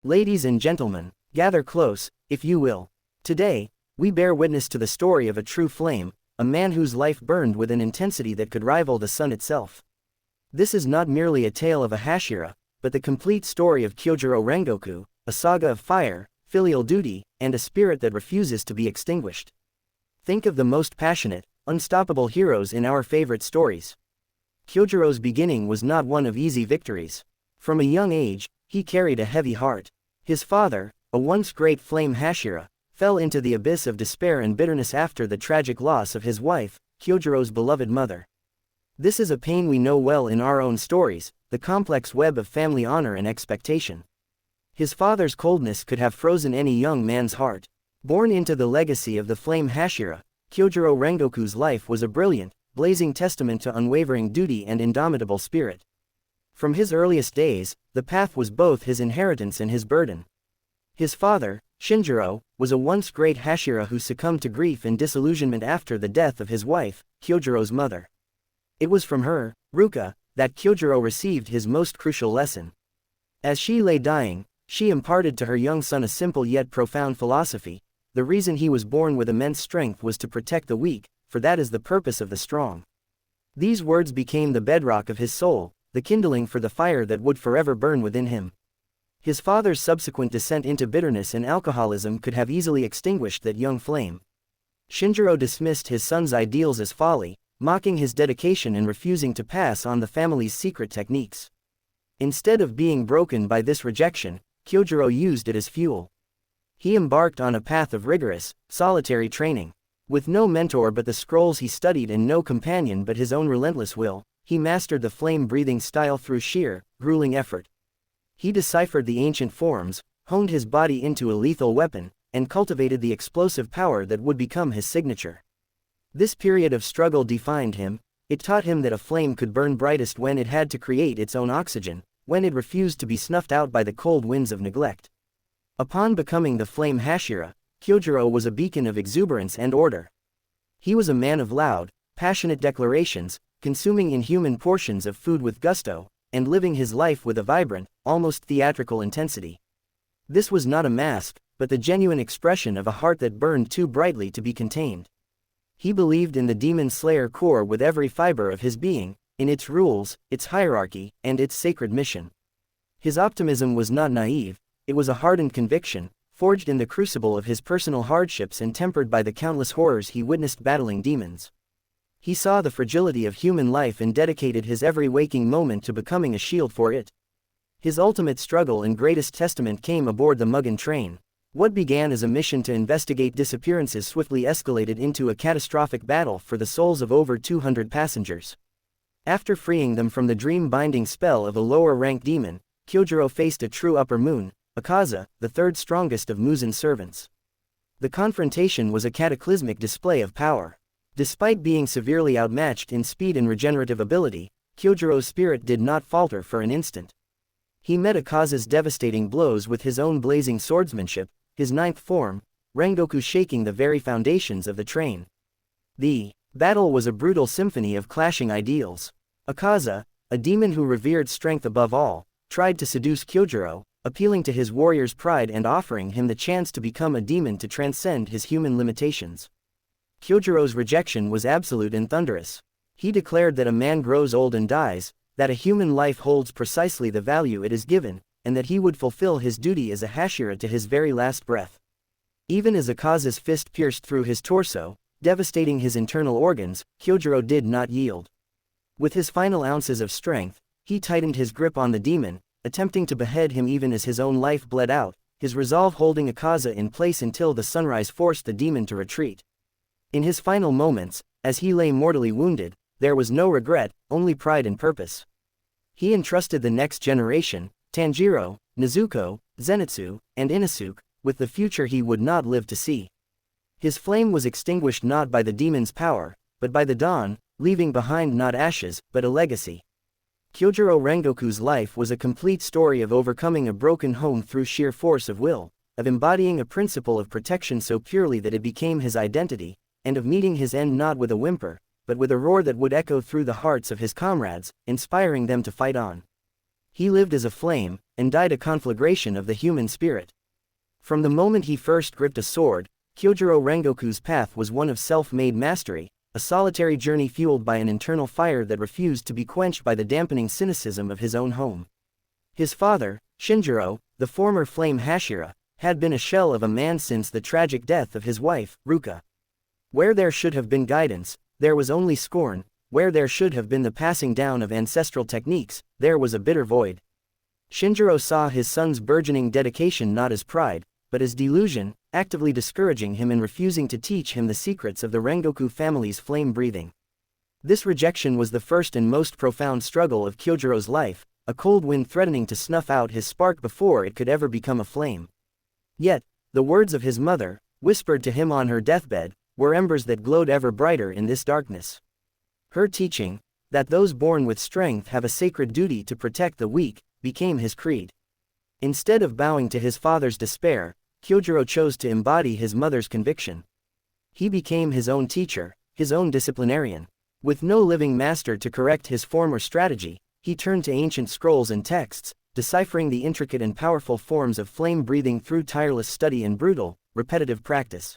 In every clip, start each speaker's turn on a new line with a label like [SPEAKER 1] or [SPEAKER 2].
[SPEAKER 1] Ladies and gentlemen, gather close, if you will. Today, we bear witness to the story of a true flame, a man whose life burned with an intensity that could rival the sun itself. This is not merely a tale of a Hashira, but the complete story of Kyojuro Rengoku, a saga of fire, filial duty, and a spirit that refuses to be extinguished. Think of the most passionate, unstoppable heroes in our favorite stories. Kyojuro's beginning was not one of easy victories. From a young age, he carried a heavy heart. His father, a once great Flame Hashira, fell into the abyss of despair and bitterness after the tragic loss of his wife, Kyojuro's beloved mother. This is a pain we know well in our own stories, the complex web of family honor and expectation. His father's coldness could have frozen any young man's heart. Born into the legacy of the Flame Hashira, Kyojuro Rengoku's life was a brilliant, blazing testament to unwavering duty and indomitable spirit. From his earliest days, the path was both his inheritance and his burden. His father, Shinjuro, was a once great Hashira who succumbed to grief and disillusionment after the death of his wife, Kyojuro's mother. It was from her, Ruka, that Kyojuro received his most crucial lesson. As she lay dying, she imparted to her young son a simple yet profound philosophy: the reason he was born with immense strength was to protect the weak, for that is the purpose of the strong. These words became the bedrock of his soul, the kindling for the fire that would forever burn within him. His father's subsequent descent into bitterness and alcoholism could have easily extinguished that young flame. Shinjuro dismissed his son's ideals as folly, mocking his dedication and refusing to pass on the family's secret techniques. Instead of being broken by this rejection, Kyojuro used it as fuel. He embarked on a path of rigorous, solitary training. With no mentor but the scrolls he studied and no companion but his own relentless will, he mastered the flame-breathing style through sheer, grueling effort. He deciphered the ancient forms, honed his body into a lethal weapon, and cultivated the explosive power that would become his signature. This period of struggle defined him. It taught him that a flame could burn brightest when it had to create its own oxygen, when it refused to be snuffed out by the cold winds of neglect. Upon becoming the Flame Hashira, Kyojuro was a beacon of exuberance and order. He was a man of loud, passionate declarations, consuming inhuman portions of food with gusto, and living his life with a vibrant, almost theatrical intensity. This was not a mask, but the genuine expression of a heart that burned too brightly to be contained. He believed in the demon slayer core with every fiber of his being, in its rules, its hierarchy, and its sacred mission. His optimism was not naive, it was a hardened conviction, forged in the crucible of his personal hardships and tempered by the countless horrors he witnessed battling demons. He saw the fragility of human life and dedicated his every waking moment to becoming a shield for it. His ultimate struggle and greatest testament came aboard the Mugen train. What began as a mission to investigate disappearances swiftly escalated into a catastrophic battle for the souls of over 200 passengers. After freeing them from the dream-binding spell of a lower-ranked demon, Kyojuro faced a true Upper Moon, Akaza, the third strongest of Mugen's servants. The confrontation was a cataclysmic display of power. Despite being severely outmatched in speed and regenerative ability, Kyojuro's spirit did not falter for an instant. He met Akaza's devastating blows with his own blazing swordsmanship, his ninth form, Rengoku, shaking the very foundations of the train. The battle was a brutal symphony of clashing ideals. Akaza, a demon who revered strength above all, tried to seduce Kyojuro, appealing to his warrior's pride and offering him the chance to become a demon to transcend his human limitations. Kyojuro's rejection was absolute and thunderous. He declared that a man grows old and dies, that a human life holds precisely the value it is given, and that he would fulfill his duty as a Hashira to his very last breath. Even as Akaza's fist pierced through his torso, devastating his internal organs, Kyojuro did not yield. With his final ounces of strength, he tightened his grip on the demon, attempting to behead him even as his own life bled out, his resolve holding Akaza in place until the sunrise forced the demon to retreat. In his final moments, as he lay mortally wounded, there was no regret, only pride and purpose. He entrusted the next generation, Tanjiro, Nezuko, Zenitsu, and Inosuke, with the future he would not live to see. His flame was extinguished not by the demon's power, but by the dawn, leaving behind not ashes, but a legacy. Kyojuro Rengoku's life was a complete story of overcoming a broken home through sheer force of will, of embodying a principle of protection so purely that it became his identity, and of meeting his end not with a whimper, but with a roar that would echo through the hearts of his comrades, inspiring them to fight on. He lived as a flame, and died a conflagration of the human spirit. From the moment he first gripped a sword, Kyojuro Rengoku's path was one of self-made mastery, a solitary journey fueled by an internal fire that refused to be quenched by the dampening cynicism of his own home. His father, Shinjuro, the former Flame Hashira, had been a shell of a man since the tragic death of his wife, Ruka. Where there should have been guidance, there was only scorn. Where there should have been the passing down of ancestral techniques, there was a bitter void. Shinjuro saw his son's burgeoning dedication not as pride, but as delusion, actively discouraging him and refusing to teach him the secrets of the Rengoku family's flame breathing. This rejection was the first and most profound struggle of Kyojuro's life, a cold wind threatening to snuff out his spark before it could ever become a flame. Yet, the words of his mother, whispered to him on her deathbed, were embers that glowed ever brighter in this darkness. Her teaching, that those born with strength have a sacred duty to protect the weak, became his creed. Instead of bowing to his father's despair, Kyojuro chose to embody his mother's conviction. He became his own teacher, his own disciplinarian. With no living master to correct his former strategy, he turned to ancient scrolls and texts, deciphering the intricate and powerful forms of flame breathing through tireless study and brutal, repetitive practice.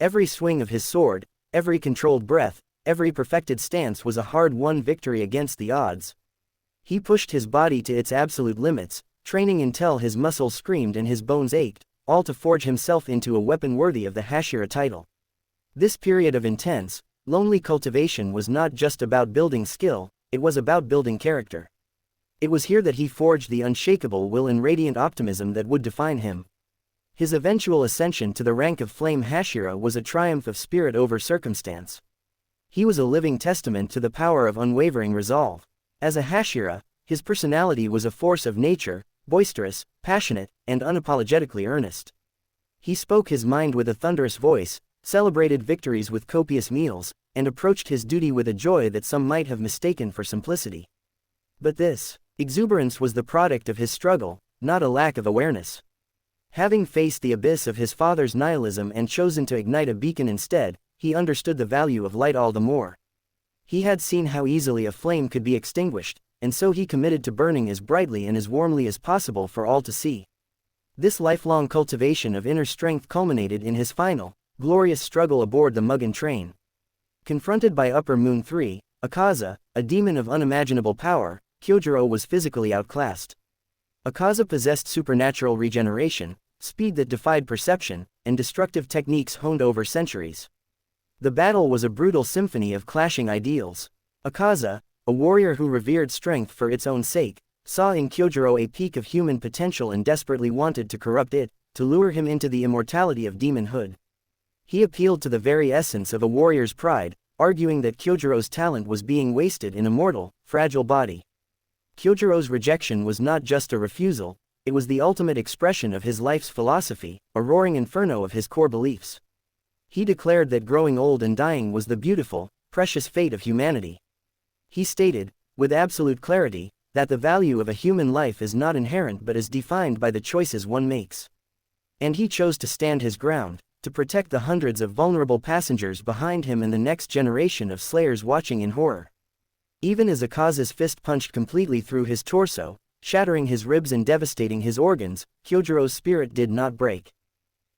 [SPEAKER 1] Every swing of his sword, every controlled breath, every perfected stance was a hard-won victory against the odds. He pushed his body to its absolute limits, training until his muscles screamed and his bones ached, all to forge himself into a weapon worthy of the Hashira title. This period of intense, lonely cultivation was not just about building skill, it was about building character. It was here that he forged the unshakable will and radiant optimism that would define him. His eventual ascension to the rank of Flame Hashira was a triumph of spirit over circumstance. He was a living testament to the power of unwavering resolve. As a Hashira, his personality was a force of nature, boisterous, passionate, and unapologetically earnest. He spoke his mind with a thunderous voice, celebrated victories with copious meals, and approached his duty with a joy that some might have mistaken for simplicity. But this exuberance was the product of his struggle, not a lack of awareness. Having faced the abyss of his father's nihilism and chosen to ignite a beacon instead, he understood the value of light all the more. He had seen how easily a flame could be extinguished, and so he committed to burning as brightly and as warmly as possible for all to see. This lifelong cultivation of inner strength culminated in his final, glorious struggle aboard the Mugen train. Confronted by Upper Moon Three Akaza, a demon of unimaginable power, Kyojuro was physically outclassed. Akaza possessed supernatural regeneration, speed that defied perception, and destructive techniques honed over centuries. The battle was a brutal symphony of clashing ideals. Akaza, a warrior who revered strength for its own sake, saw in Kyojuro a peak of human potential and desperately wanted to corrupt it, to lure him into the immortality of demonhood. He appealed to the very essence of a warrior's pride, arguing that Kyojuro's talent was being wasted in a mortal, fragile body. Kyojuro's rejection was not just a refusal, it was the ultimate expression of his life's philosophy, a roaring inferno of his core beliefs. He declared that growing old and dying was the beautiful, precious fate of humanity. He stated, with absolute clarity, that the value of a human life is not inherent but is defined by the choices one makes. And he chose to stand his ground, to protect the hundreds of vulnerable passengers behind him and the next generation of slayers watching in horror. Even as Akaza's fist punched completely through his torso, shattering his ribs and devastating his organs, Kyojuro's spirit did not break.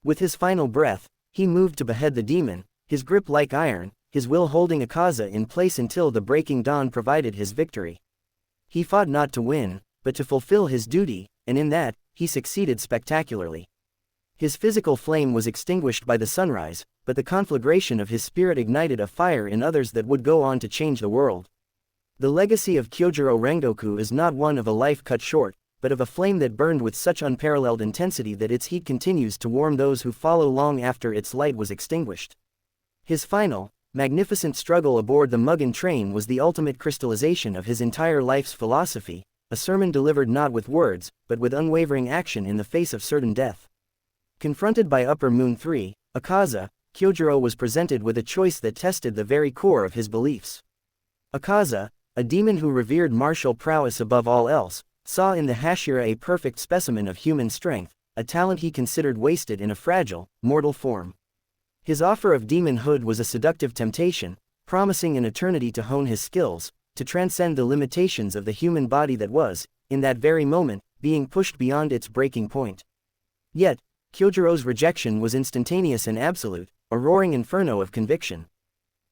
[SPEAKER 1] With his final breath, he moved to behead the demon, his grip like iron, his will holding Akaza in place until the breaking dawn provided his victory. He fought not to win, but to fulfill his duty, and in that, he succeeded spectacularly. His physical flame was extinguished by the sunrise, but the conflagration of his spirit ignited a fire in others that would go on to change the world. The legacy of Kyojuro Rengoku is not one of a life cut short, but of a flame that burned with such unparalleled intensity that its heat continues to warm those who follow long after its light was extinguished. His final, magnificent struggle aboard the Mugen train was the ultimate crystallization of his entire life's philosophy, a sermon delivered not with words, but with unwavering action in the face of certain death. Confronted by Upper Moon Three Akaza, Kyojuro was presented with a choice that tested the very core of his beliefs. Akaza, a demon who revered martial prowess above all else, saw in the Hashira a perfect specimen of human strength, a talent he considered wasted in a fragile, mortal form. His offer of demonhood was a seductive temptation, promising an eternity to hone his skills, to transcend the limitations of the human body that was, in that very moment, being pushed beyond its breaking point. Yet, Kyōjuro's rejection was instantaneous and absolute, a roaring inferno of conviction.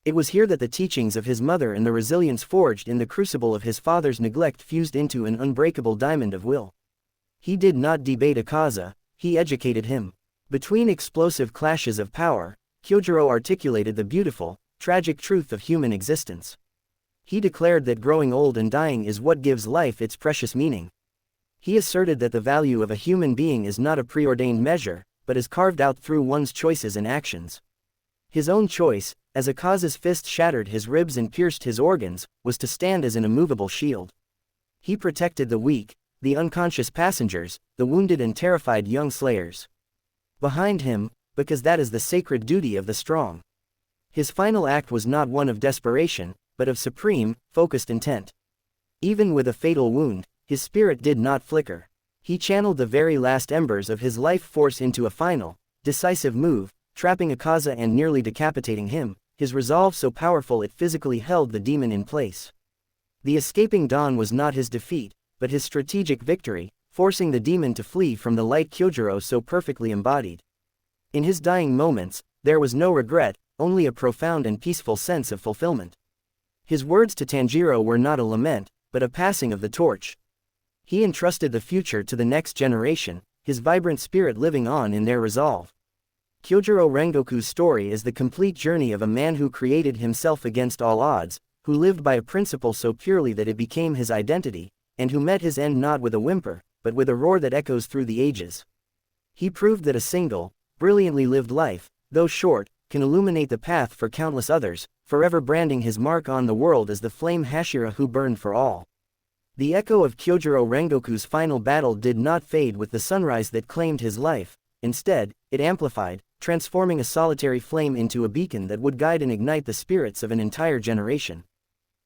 [SPEAKER 1] It was here that the teachings of his mother and the resilience forged in the crucible of his father's neglect fused into an unbreakable diamond of will. He did not debate Akaza, he educated him. Between explosive clashes of power, Kyōjurō articulated the beautiful, tragic truth of human existence. He declared that growing old and dying is what gives life its precious meaning. He asserted that the value of a human being is not a preordained measure, but is carved out through one's choices and actions. His own choice, as Akaza's fist shattered his ribs and pierced his organs, was to stand as an immovable shield. He protected the weak, the unconscious passengers, the wounded and terrified young slayers. Behind him, because that is the sacred duty of the strong. His final act was not one of desperation, but of supreme, focused intent. Even with a fatal wound, his spirit did not flicker. He channeled the very last embers of his life force into a final, decisive move, trapping Akaza and nearly decapitating him, his resolve so powerful it physically held the demon in place. The escaping dawn was not his defeat, but his strategic victory, forcing the demon to flee from the light Kyōjurō so perfectly embodied. In his dying moments, there was no regret, only a profound and peaceful sense of fulfillment. His words to Tanjiro were not a lament, but a passing of the torch. He entrusted the future to the next generation, his vibrant spirit living on in their resolve. Kyojuro Rengoku's story is the complete journey of a man who created himself against all odds, who lived by a principle so purely that it became his identity, and who met his end not with a whimper, but with a roar that echoes through the ages. He proved that a single, brilliantly lived life, though short, can illuminate the path for countless others, forever branding his mark on the world as the Flame Hashira who burned for all. The echo of Kyojuro Rengoku's final battle did not fade with the sunrise that claimed his life. Instead, it amplified, transforming a solitary flame into a beacon that would guide and ignite the spirits of an entire generation.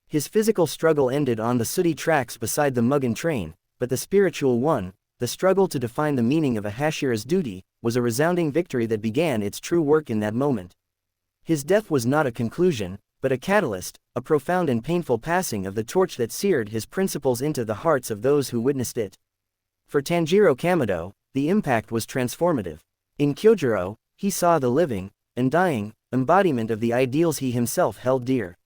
[SPEAKER 1] His physical struggle ended on the sooty tracks beside the Mugen train, but the spiritual one, the struggle to define the meaning of a Hashira's duty, was a resounding victory that began its true work in that moment. His death was not a conclusion, but a catalyst, a profound and painful passing of the torch that seared his principles into the hearts of those who witnessed it. For Tanjiro Kamado, the impact was transformative. In Kyojuro, he saw the living, and dying, embodiment of the ideals he himself held dear.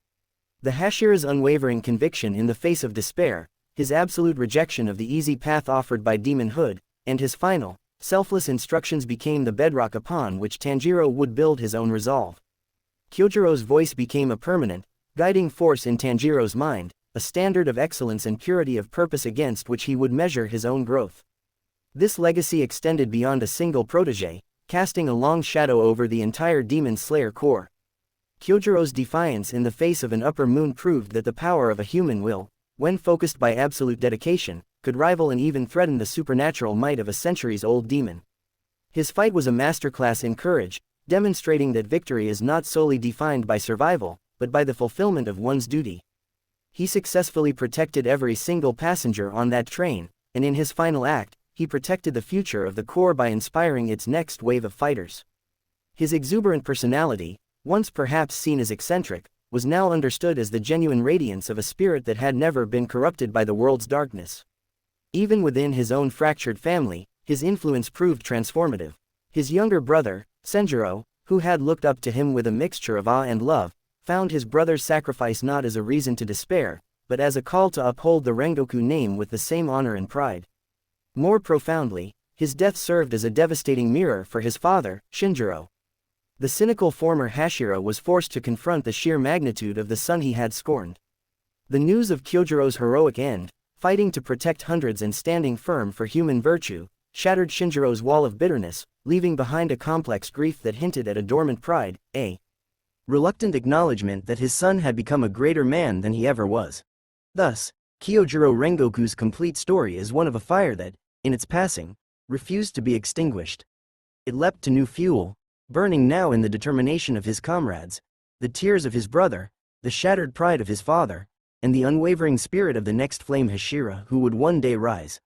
[SPEAKER 1] The Hashira's unwavering conviction in the face of despair, his absolute rejection of the easy path offered by demonhood, and his final, selfless instructions became the bedrock upon which Tanjiro would build his own resolve. Kyojuro's voice became a permanent, guiding force in Tanjiro's mind, a standard of excellence and purity of purpose against which he would measure his own growth. This legacy extended beyond a single protege, casting a long shadow over the entire Demon Slayer Corps. Kyojuro's defiance in the face of an upper moon proved that the power of a human will, when focused by absolute dedication, could rival and even threaten the supernatural might of a centuries-old demon. His fight was a masterclass in courage, demonstrating that victory is not solely defined by survival, but by the fulfillment of one's duty. He successfully protected every single passenger on that train, and in his final act, he protected the future of the Corps by inspiring its next wave of fighters. His exuberant personality, once perhaps seen as eccentric, was now understood as the genuine radiance of a spirit that had never been corrupted by the world's darkness. Even within his own fractured family, his influence proved transformative. His younger brother, Shinjuro, who had looked up to him with a mixture of awe and love, found his brother's sacrifice not as a reason to despair, but as a call to uphold the Rengoku name with the same honor and pride. More profoundly, his death served as a devastating mirror for his father, Shinjuro. The cynical former Hashira was forced to confront the sheer magnitude of the son he had scorned. The news of Kyojuro's heroic end, fighting to protect hundreds and standing firm for human virtue, shattered Shinjuro's wall of bitterness, leaving behind a complex grief that hinted at a dormant pride, a reluctant acknowledgement that his son had become a greater man than he ever was. Thus, Kyojuro Rengoku's complete story is one of a fire that, in its passing, refused to be extinguished. It leapt to new fuel, burning now in the determination of his comrades, the tears of his brother, the shattered pride of his father, and the unwavering spirit of the next Flame Hashira who would one day rise.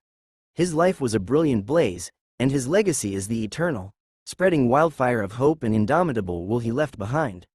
[SPEAKER 1] His life was a brilliant blaze, and his legacy is the eternal, spreading wildfire of hope and indomitable will he left behind.